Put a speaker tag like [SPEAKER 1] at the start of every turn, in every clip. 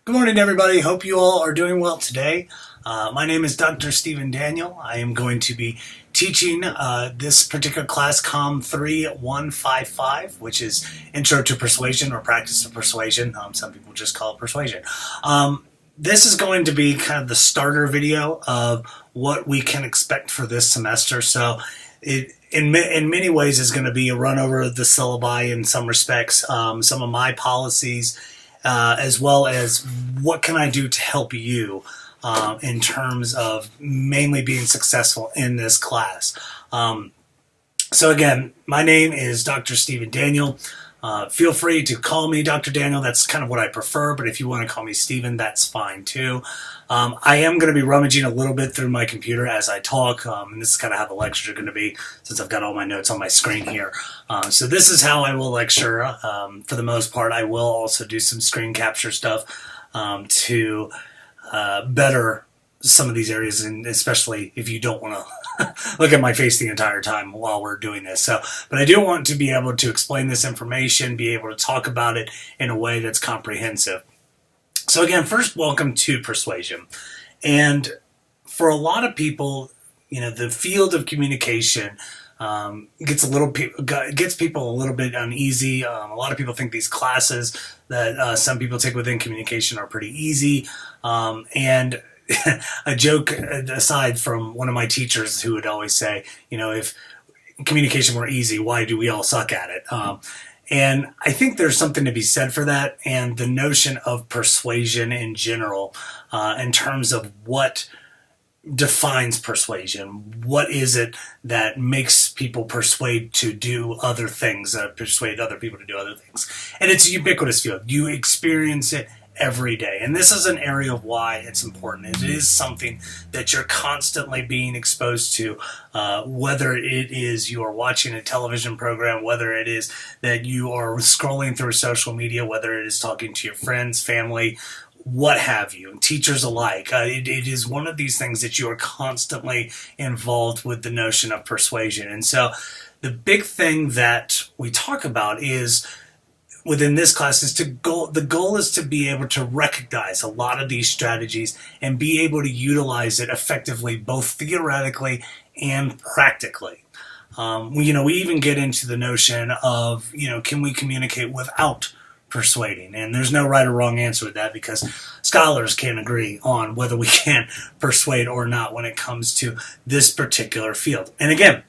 [SPEAKER 1] Good morning, everybody. Hope you all are doing well today. My name is Dr. Stephen Daniel. I am going to be teaching this particular class, COM 3155, which is Intro to Persuasion or Practice of Persuasion. Some people just call it Persuasion. This is going to be kind of the starter video of what we can expect for this semester. So it in many ways is going to be a run over of the syllabi in some respects, some of my policies, as well as what can I do to help you in terms of mainly being successful in this class. So again, my name is Dr. Stephen Daniel. Feel free to call me Dr. Daniel. That's kind of what I prefer, but if you want to call me Stephen, that's fine too. I am going to be rummaging a little bit through my computer as I talk, and this is kind of how the lectures are going to be since I've got all my notes on my screen here. So this is how I will lecture. For the most part, I will also do some screen capture stuff to better some of these areas, and especially if you don't want to look at my face the entire time while we're doing this. But I do want to be able to explain this information, be able to talk about it in a way that's comprehensive. So again, first, welcome to persuasion. And for a lot of people, the field of communication gets people a little bit uneasy. A lot of people think these classes that some people take within communication are pretty easy. And a joke aside from one of my teachers who would always say, if communication were easy, why do we all suck at it? And I think there's something to be said for that, and the notion of persuasion in general, in terms of what defines persuasion. What is it that makes people persuade to do other things, persuade other people to do other things? And it's a ubiquitous field. You experience it every day. And this is an area of why it's important. It is something that you're constantly being exposed to, whether it is you are watching a television program, whether it is that you are scrolling through social media, whether it is talking to your friends, family, what have you, teachers alike. It is one of these things that you are constantly involved with the notion of persuasion. And so the big thing that we talk about is within this class is the goal is to be able to recognize a lot of these strategies and be able to utilize it effectively, both theoretically and practically. We even get into the notion of, can we communicate without persuading? And there's no right or wrong answer with that, because scholars can't agree on whether we can persuade or not when it comes to this particular field. And again,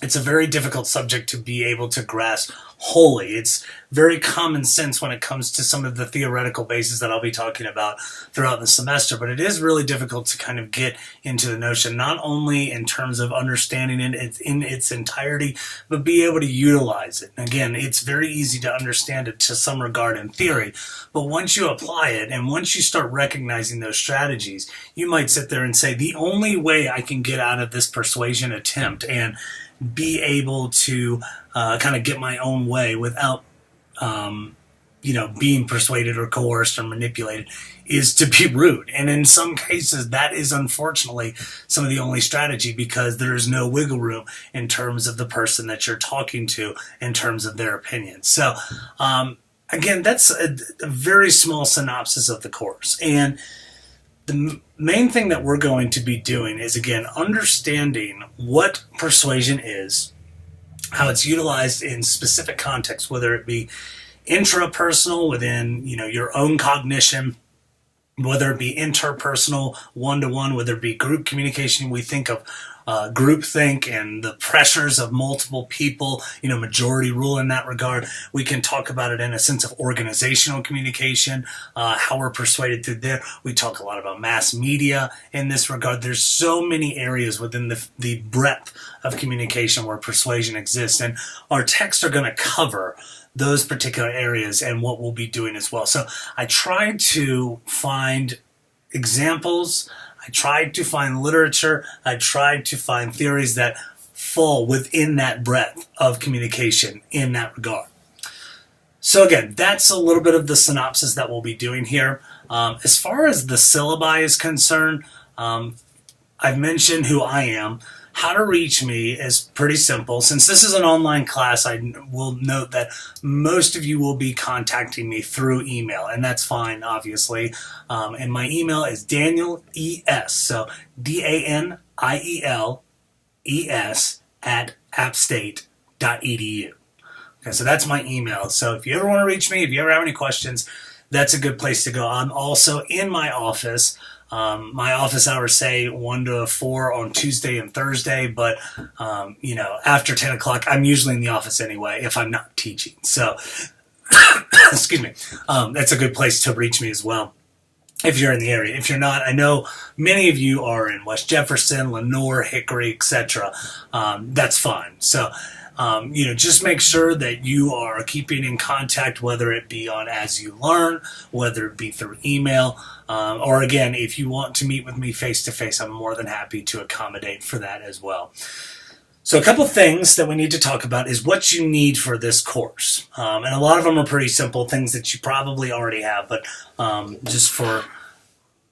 [SPEAKER 1] it's a very difficult subject to be able to grasp wholly. It's very common sense when it comes to some of the theoretical bases that I'll be talking about throughout the semester, but it is really difficult to kind of get into the notion, not only in terms of understanding it in its entirety, but be able to utilize it. Again, it's very easy to understand it to some regard in theory, but once you apply it and once you start recognizing those strategies, you might sit there and say, the only way I can get out of this persuasion attempt and be able to kind of get my own way without, being persuaded or coerced or manipulated is to be rude. And in some cases, that is unfortunately some of the only strategy, because there is no wiggle room in terms of the person that you're talking to, in terms of their opinion. So, again, that's a very small synopsis of the course. And the main thing that we're going to be doing is, again, understanding what persuasion is, how it's utilized in specific contexts, whether it be intrapersonal within, your own cognition, whether it be interpersonal, one-to-one, whether it be group communication. We think of groupthink and the pressures of multiple people, majority rule in that regard. We can talk about it in a sense of organizational communication, how we're persuaded through there. We talk a lot about mass media in this regard. There's so many areas within the breadth of communication where persuasion exists, and our texts are going to cover those particular areas and what we'll be doing as well. So I tried to find examples, I tried to find literature, I tried to find theories that fall within that breadth of communication in that regard. So again, that's a little bit of the synopsis that we'll be doing here. As far as the syllabi is concerned, I've mentioned who I am. how to reach me is pretty simple. Since this is an online class, I will note that most of you will be contacting me through email, and that's fine, obviously. And my email is Daniel ES, so DANIELES at appstate.edu. Okay, so that's my email. So if you ever want to reach me, if you ever have any questions, that's a good place to go. I'm also in my office. My office hours say 1 to 4 on Tuesday and Thursday, but after 10 o'clock, I'm usually in the office anyway if I'm not teaching. So, excuse me, that's a good place to reach me as well if you're in the area. If you're not, I know many of you are in West Jefferson, Lenoir, Hickory, etc. That's fine. So, just make sure that you are keeping in contact, whether it be on As You Learn, whether it be through email, or again, if you want to meet with me face-to-face, I'm more than happy to accommodate for that as well. So a couple things that we need to talk about is what you need for this course. And a lot of them are pretty simple, things that you probably already have, but just for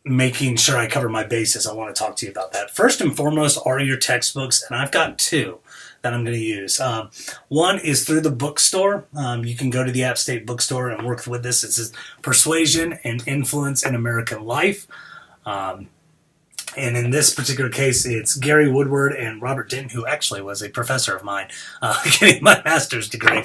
[SPEAKER 1] making sure I cover my bases, I want to talk to you about that. First and foremost are your textbooks, and I've got two that I'm going to use. One is through the bookstore. You can go to the App State bookstore and work with this. It says Persuasion and Influence in American Life. And in this particular case, it's Gary Woodward and Robert Denton, who actually was a professor of mine, getting my master's degree.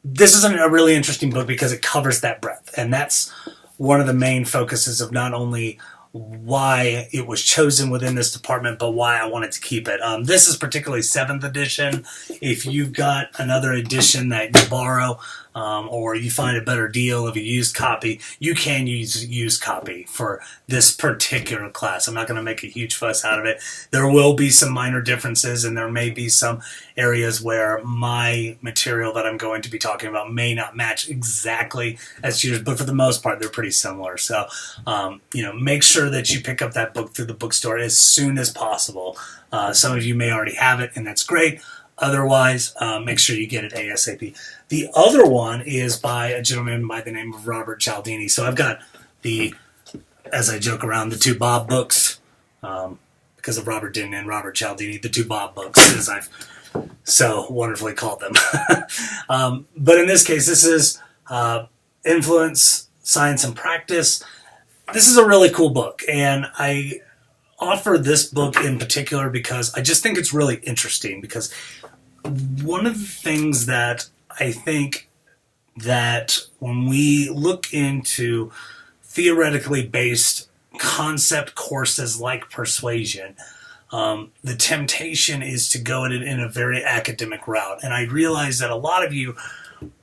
[SPEAKER 1] This is a really interesting book because it covers that breadth. And that's one of the main focuses of not only why it was chosen within this department, but why I wanted to keep it. This is particularly 7th edition. If you've got another edition that you borrow, or you find a better deal of a used copy, you can use a used copy for this particular class. I'm not going to make a huge fuss out of it. There will be some minor differences, and there may be some areas where my material that I'm going to be talking about may not match exactly as yours, but for the most part, they're pretty similar. So, make sure that you pick up that book through the bookstore as soon as possible. Some of you may already have it, and that's great. Otherwise, make sure you get it ASAP. The other one is by a gentleman by the name of Robert Cialdini. So I've got as I joke around, the two Bob books, because of Robert Denton and Robert Cialdini, the two Bob books, as I've so wonderfully called them. But in this case, this is Influence, Science, and Practice. This is a really cool book, and I offer this book in particular because I just think it's really interesting, because one of the things that I think that when we look into theoretically based concept courses like Persuasion, the temptation is to go at it in a very academic route. And I realize that a lot of you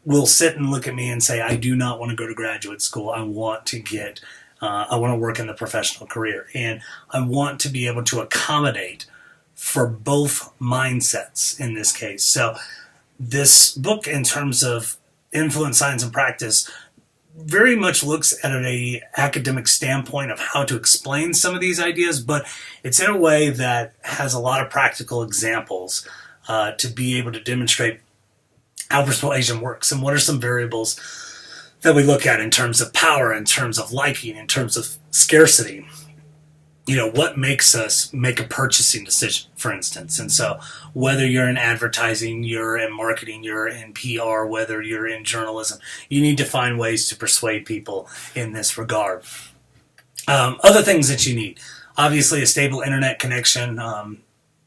[SPEAKER 1] will sit and look at me and say, I do not want to go to graduate school. I want to work in the professional career. And I want to be able to accommodate for both mindsets in this case. So this book, in terms of Influence, Science, and Practice, very much looks at an academic standpoint of how to explain some of these ideas, but it's in a way that has a lot of practical examples to be able to demonstrate how persuasion works and what are some variables that we look at in terms of power, in terms of liking, in terms of scarcity. What makes us make a purchasing decision, for instance. And so whether you're in advertising, you're in marketing, you're in PR, whether you're in journalism, you need to find ways to persuade people in this regard. Other things that you need, obviously a stable internet connection,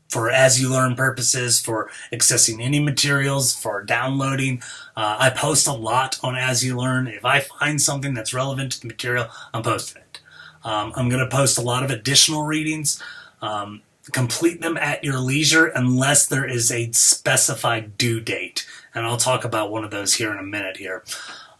[SPEAKER 1] for As You Learn purposes, for accessing any materials, for downloading. I post a lot on As You Learn. If I find something that's relevant to the material, I'm posting it. I'm going to post a lot of additional readings. Complete them at your leisure unless there is a specified due date. And I'll talk about one of those here in a minute here.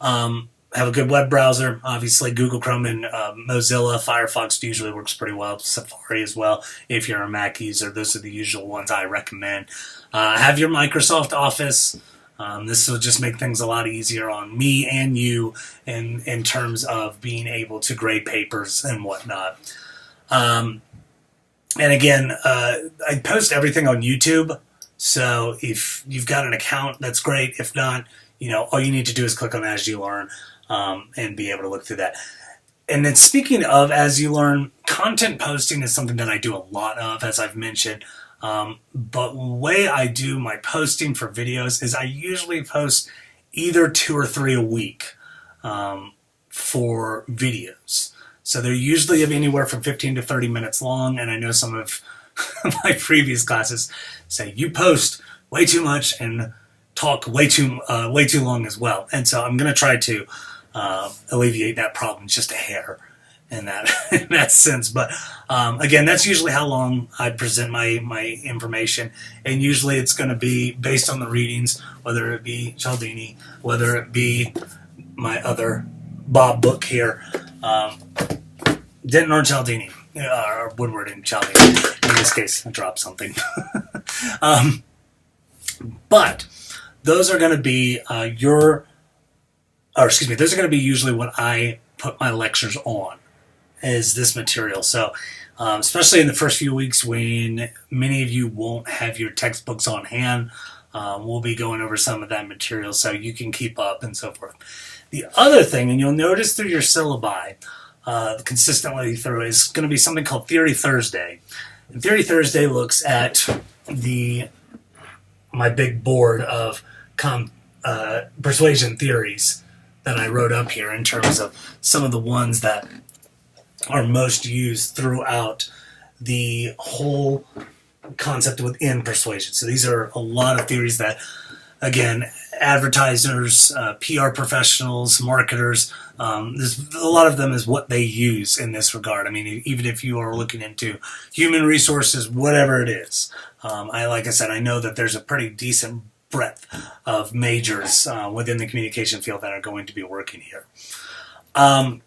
[SPEAKER 1] Have a good web browser. Obviously, Google Chrome and Mozilla. Firefox usually works pretty well. Safari as well. If you're a Mac user, those are the usual ones I recommend. Have your Microsoft Office. This will just make things a lot easier on me and you in terms of being able to grade papers and whatnot. And again, I post everything on YouTube. So if you've got an account, that's great. If not, all you need to do is click on As You Learn and be able to look through that. And then speaking of, as you learn, content posting is something that I do a lot of, as I've mentioned. But the way I do my posting for videos is I usually post either 2 or 3 a week for videos. So they're usually of anywhere from 15 to 30 minutes long, and I know some of my previous classes say you post way too much and talk way too long as well. And so I'm going to try to alleviate that problem just a hair in that sense. But again, that's usually how long I present my information, and usually it's going to be based on the readings, whether it be Cialdini, whether it be my other Bob book here, Denton or Cialdini, or Woodward and Cialdini. In this case, I dropped something. But those are going to be those are going to be usually what I put my lectures on, is this material. So especially in the first few weeks when many of you won't have your textbooks on hand, we'll be going over some of that material so you can keep up and so forth. The other thing, and you'll notice through your syllabi consistently through, is going to be something called Theory Thursday. And Theory Thursday looks at my big board of persuasion theories that I wrote up here in terms of some of the ones that are most used throughout the whole concept within persuasion. So these are a lot of theories that, again, advertisers, PR professionals, marketers, there's a lot of them is what they use in this regard. I mean, even if you are looking into human resources, whatever it is, like I said, I know that there's a pretty decent breadth of majors within the communication field that are going to be working here. I'm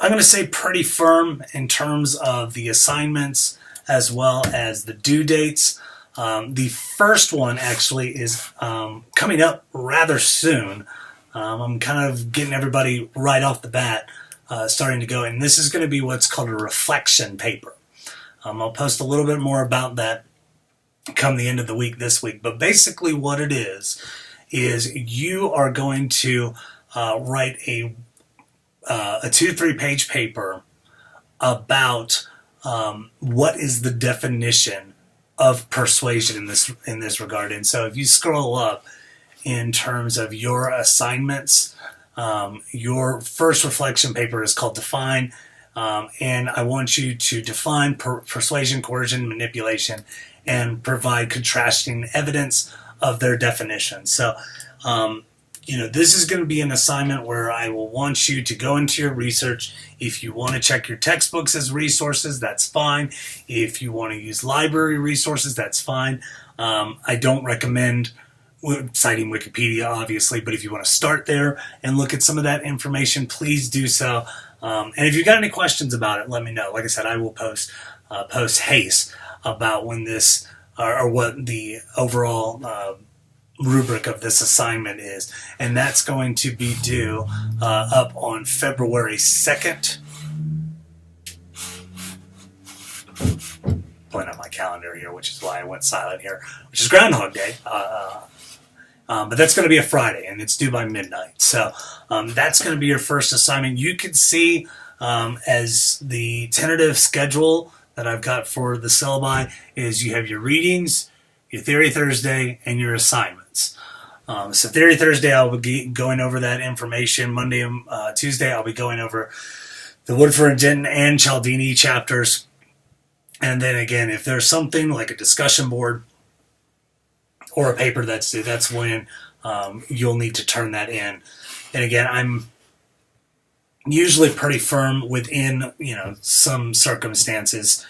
[SPEAKER 1] going to say pretty firm in terms of the assignments as well as the due dates. The first one actually is coming up rather soon. I'm kind of getting everybody right off the bat starting to go, and this is going to be what's called a reflection paper. I'll post a little bit more about that come the end of the week this week, but basically what it is you are going to write a 2-3 page paper about what is the definition of persuasion in this regard. And so if you scroll up in terms of your assignments, your first reflection paper is called Define, and I want you to define persuasion, coercion, manipulation, and provide contrasting evidence of their definition. So, this is going to be an assignment where I will want you to go into your research. If you want to check your textbooks as resources, that's fine. If you want to use library resources, that's fine. I don't recommend citing Wikipedia, obviously, but if you want to start there and look at some of that information, please do so. And if you've got any questions about it, let me know. Like I said, I will post haste about when this or what the overall rubric of this assignment is, and that's going to be due up on February 2nd. Pulling up my calendar here, which is why I went silent here, which is Groundhog Day. But that's going to be a Friday, and it's due by midnight. So that's going to be your first assignment. You can see as the tentative schedule that I've got for the syllabi is you have your readings, your Theory Thursday, and your assignments. So Theory Thursday, I'll be going over that information. Monday and Tuesday, I'll be going over the Woodford and Denton and Cialdini chapters. And then again, if there's something like a discussion board or a paper that's due, that's when you'll need to turn that in. And again, I'm usually pretty firm within, some circumstances,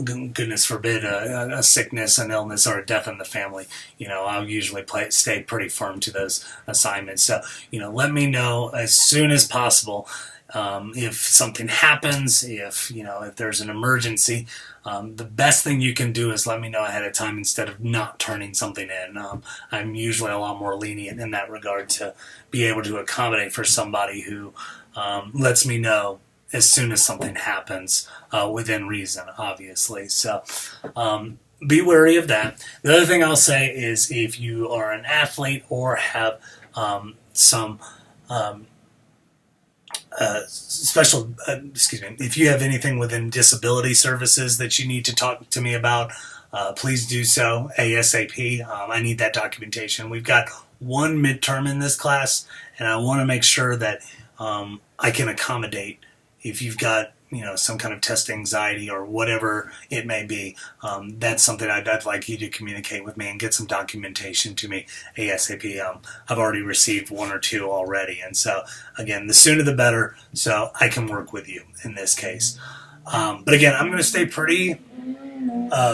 [SPEAKER 1] goodness forbid a sickness, an illness, or a death in the family. I'll usually stay pretty firm to those assignments. So, let me know as soon as possible if something happens, if there's an emergency. The best thing you can do is let me know ahead of time instead of not turning something in. I'm usually a lot more lenient in that regard to be able to accommodate for somebody who lets me know as soon as something happens within reason, obviously. So be wary of that. The other thing I'll say is if you are an athlete or have some if you have anything within disability services that you need to talk to me about, please do so ASAP. I need that documentation. We've got one midterm in this class, and I want to make sure that I can accommodate if you've got some kind of test anxiety or whatever it may be. That's something I'd like you to communicate with me and get some documentation to me ASAP. I've already received one or two already, and so again, the sooner the better, so I can work with you in this case. But again, I'm going to stay pretty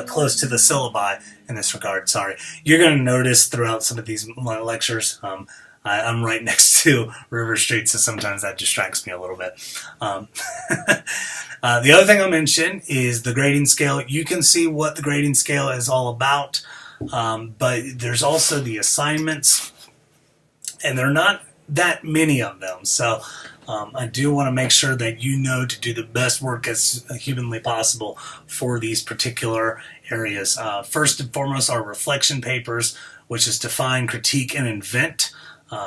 [SPEAKER 1] close to the syllabi in this regard. Sorry. You're going to notice throughout some of these lectures, I'm right next to River Street, so sometimes that distracts me a little bit. The other thing I'll mention is the grading scale. You can see what the grading scale is all about, but there's also the assignments, and there are not that many of them. So I do want to make sure that you know to do the best work as humanly possible for these particular areas. First and foremost are reflection papers, which is define, critique, and invent.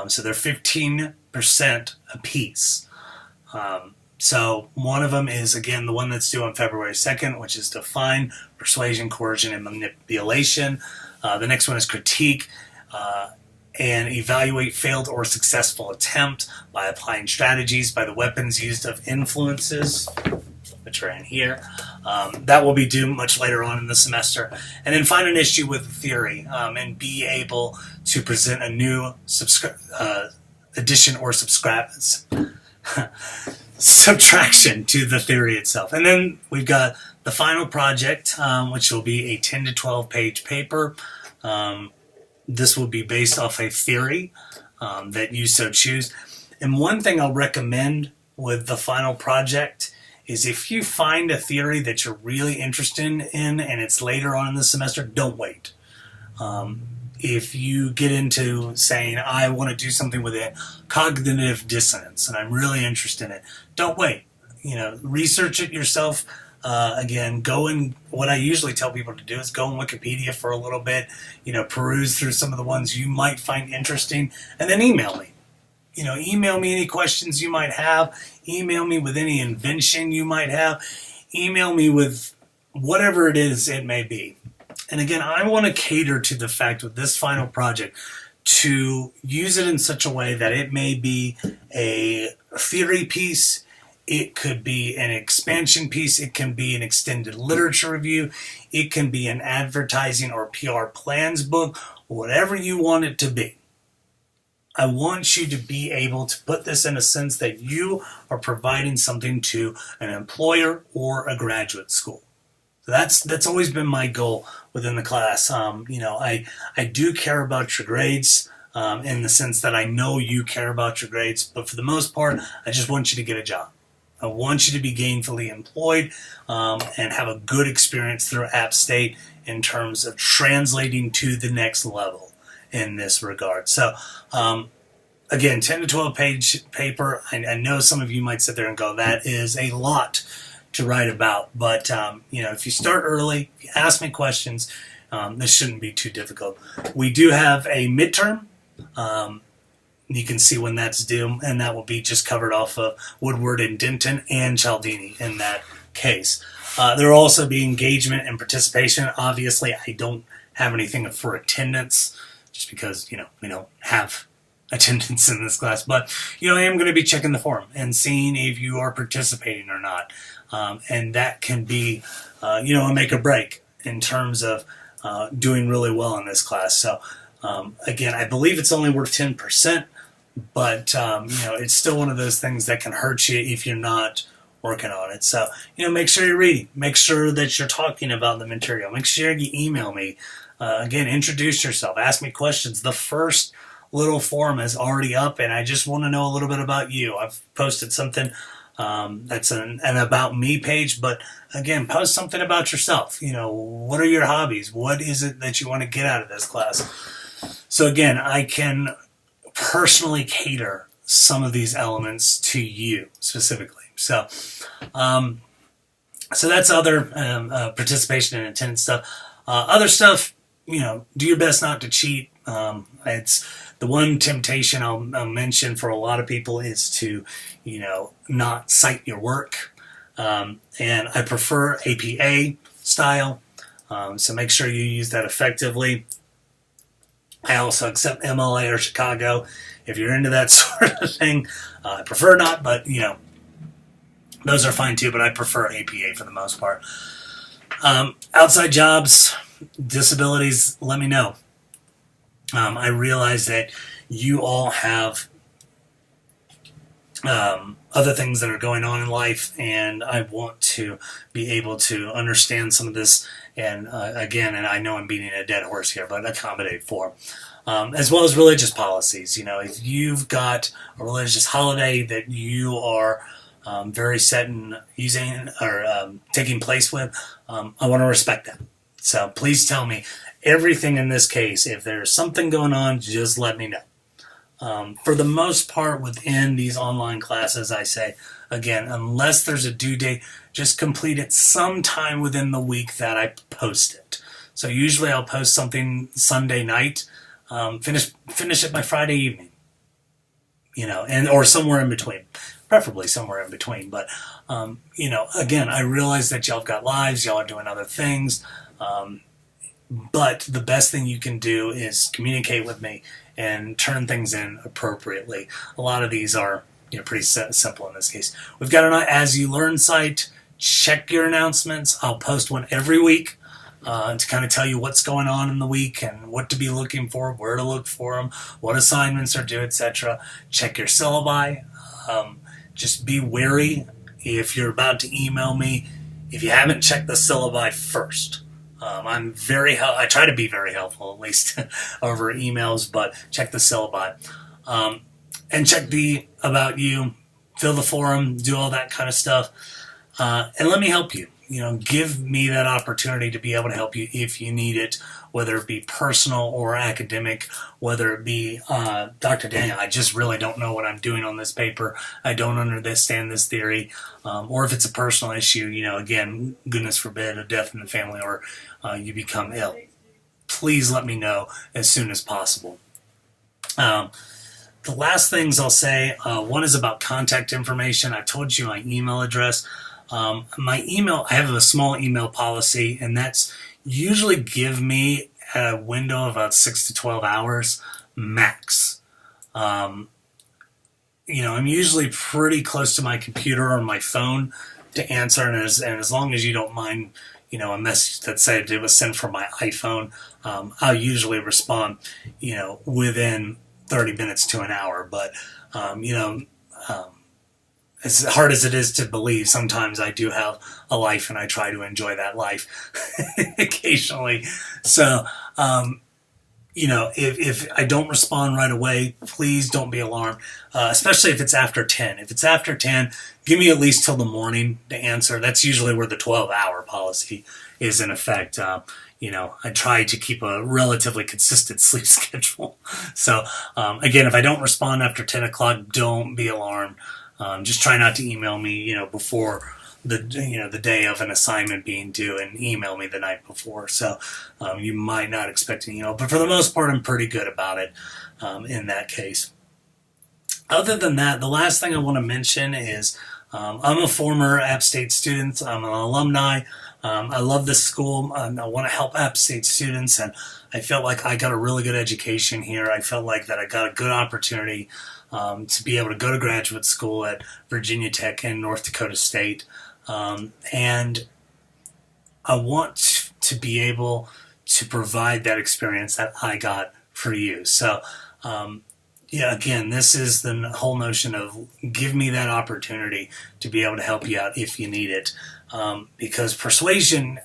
[SPEAKER 1] So they're 15% apiece. So one of them is, again, the one that's due on February 2nd, which is define, persuasion, coercion, and manipulation. The next one is critique and evaluate failed or successful attempt by applying strategies by the weapons used of influences, which are in here. That will be due much later on in the semester. And then find an issue with the theory and be able to present a new addition or subtraction to the theory itself. And then we've got the final project, which will be a 10 to 12 page paper. This will be based off a theory that you so choose. And one thing I'll recommend with the final project is if you find a theory that you're really interested in and it's later on in the semester, don't wait. If you get into saying, I want to do something with it, cognitive dissonance, and I'm really interested in it, don't wait. Research it yourself. Again, what I usually tell people to do is go on Wikipedia for a little bit, peruse through some of the ones you might find interesting, and then email me. Email me any questions you might have. Email me with any invention you might have. Email me with whatever it is it may be. And again, I want to cater to the fact with this final project to use it in such a way that it may be a theory piece, it could be an expansion piece, it can be an extended literature review, it can be an advertising or PR plans book, whatever you want it to be. I want you to be able to put this in a sense that you are providing something to an employer or a graduate school. So that's always been my goal within the class. I do care about your grades in the sense that I know you care about your grades, but for the most part, I just want you to get a job. I want you to be gainfully employed and have a good experience through App State in terms of translating to the next level in this regard. So, again, 10 to 12 page paper. I know some of you might sit there and go, that is a lot to write about. But, if you start early, if you ask me questions, this shouldn't be too difficult. We do have a midterm. You can see when that's due, and that will be just covered off of Woodward and Denton and Cialdini in that case. There will also be engagement and participation. Obviously, I don't have anything for attendance just because, we don't have attendance in this class. But, I am going to be checking the forum and seeing if you are participating or not. And that can be, a make or break in terms of doing really well in this class. So, again, I believe it's only worth 10%, but, it's still one of those things that can hurt you if you're not working on it. So, make sure you're reading. Make sure that you're talking about the material. Make sure you email me. Again, introduce yourself. Ask me questions. The first little forum is already up, and I just want to know a little bit about you. I've posted something that's an About Me page, but again, post something about yourself. What are your hobbies? What is it that you want to get out of this class? So again, I can personally cater some of these elements to you specifically. So, that's other participation and attendance stuff. Other stuff, do your best not to cheat. It's The one temptation I'll mention for a lot of people is to, not cite your work. And I prefer APA style, so make sure you use that effectively. I also accept MLA or Chicago if you're into that sort of thing. I prefer not, but those are fine too, but I prefer APA for the most part. Outside jobs, disabilities, let me know. I realize that you all have other things that are going on in life, and I want to be able to understand some of this, and again, and I know I'm beating a dead horse here, but accommodate for. As well as religious policies. If you've got a religious holiday that you are very set in using or taking place with, I want to respect that. So please tell me everything in this case. If there's something going on, just let me know. For the most part, within these online classes, I say, again, unless there's a due date, just complete it sometime within the week that I post it. So usually I'll post something Sunday night, finish it by Friday evening, or somewhere in between, preferably somewhere in between. But, again, I realize that y'all have got lives, y'all are doing other things, but the best thing you can do is communicate with me and turn things in appropriately. A lot of these are pretty simple in this case. We've got an As You Learn site. Check your announcements. I'll post one every week to kind of tell you what's going on in the week and what to be looking for, where to look for them, what assignments are due, etc. Check your syllabi. Just be wary if you're about to email me, if you haven't checked the syllabi first. I try to be very helpful, at least over emails, but check the syllabi. And check the about you, fill the forum, do all that kind of stuff. And let me help you. Give me that opportunity to be able to help you if you need it, whether it be personal or academic, whether it be, Dr. Daniel, I just really don't know what I'm doing on this paper. I don't understand this theory. Or if it's a personal issue, again, goodness forbid, a death in the family or you become ill. Please let me know as soon as possible. The last things I'll say, one is about contact information. I told you my email address. My email, I have a small email policy, and that's usually give me a window of about 6 to 12 hours max. I'm usually pretty close to my computer or my phone to answer, and as long as you don't mind, a message that said it was sent from my iPhone, I'll usually respond, within 30 minutes to an hour. But, as hard as it is to believe, sometimes I do have a life and I try to enjoy that life occasionally. So, if I don't respond right away, please don't be alarmed, especially if it's after 10. If it's after 10, give me at least till the morning to answer. That's usually where the 12-hour policy is in effect. I try to keep a relatively consistent sleep schedule. So, again, if I don't respond after 10 o'clock, don't be alarmed. Just try not to email me, before the day of an assignment being due, and email me the night before. So you might not expect an email, but for the most part, I'm pretty good about it in that case. Other than that, the last thing I want to mention is I'm a former App State student. I'm an alumni. I love this school. I want to help App State students, and I felt like I got a really good education here. I felt like that I got a good opportunity to be able to go to graduate school at Virginia Tech and North Dakota State. And I want to be able to provide that experience that I got for you. So, again, this is the whole notion of give me that opportunity to be able to help you out if you need it. Because persuasion,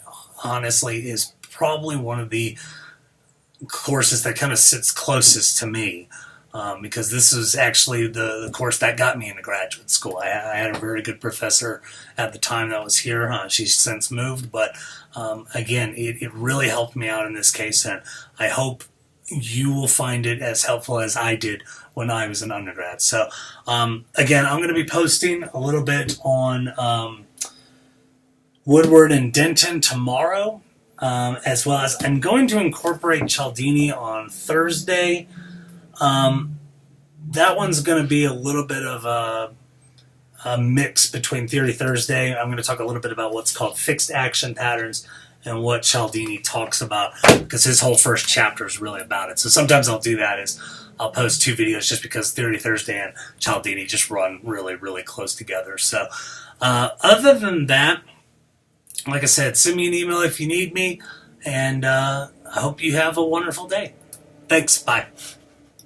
[SPEAKER 1] honestly, is probably one of the courses that kind of sits closest to me. Because this is actually the course that got me into graduate school. I had a very good professor at the time that was here. She's since moved, but again, it really helped me out in this case, and I hope you will find it as helpful as I did when I was an undergrad. So, again, I'm going to be posting a little bit on Woodward and Denton tomorrow, as well as I'm going to incorporate Cialdini on Thursday. That one's going to be a little bit of a mix between Theory Thursday. I'm going to talk a little bit about what's called fixed action patterns and what Cialdini talks about, because his whole first chapter is really about it. So sometimes I'll do that is I'll post 2 videos just because Theory Thursday and Cialdini just run really, really close together. So other than that, like I said, send me an email if you need me, and I hope you have a wonderful day. Thanks. Bye.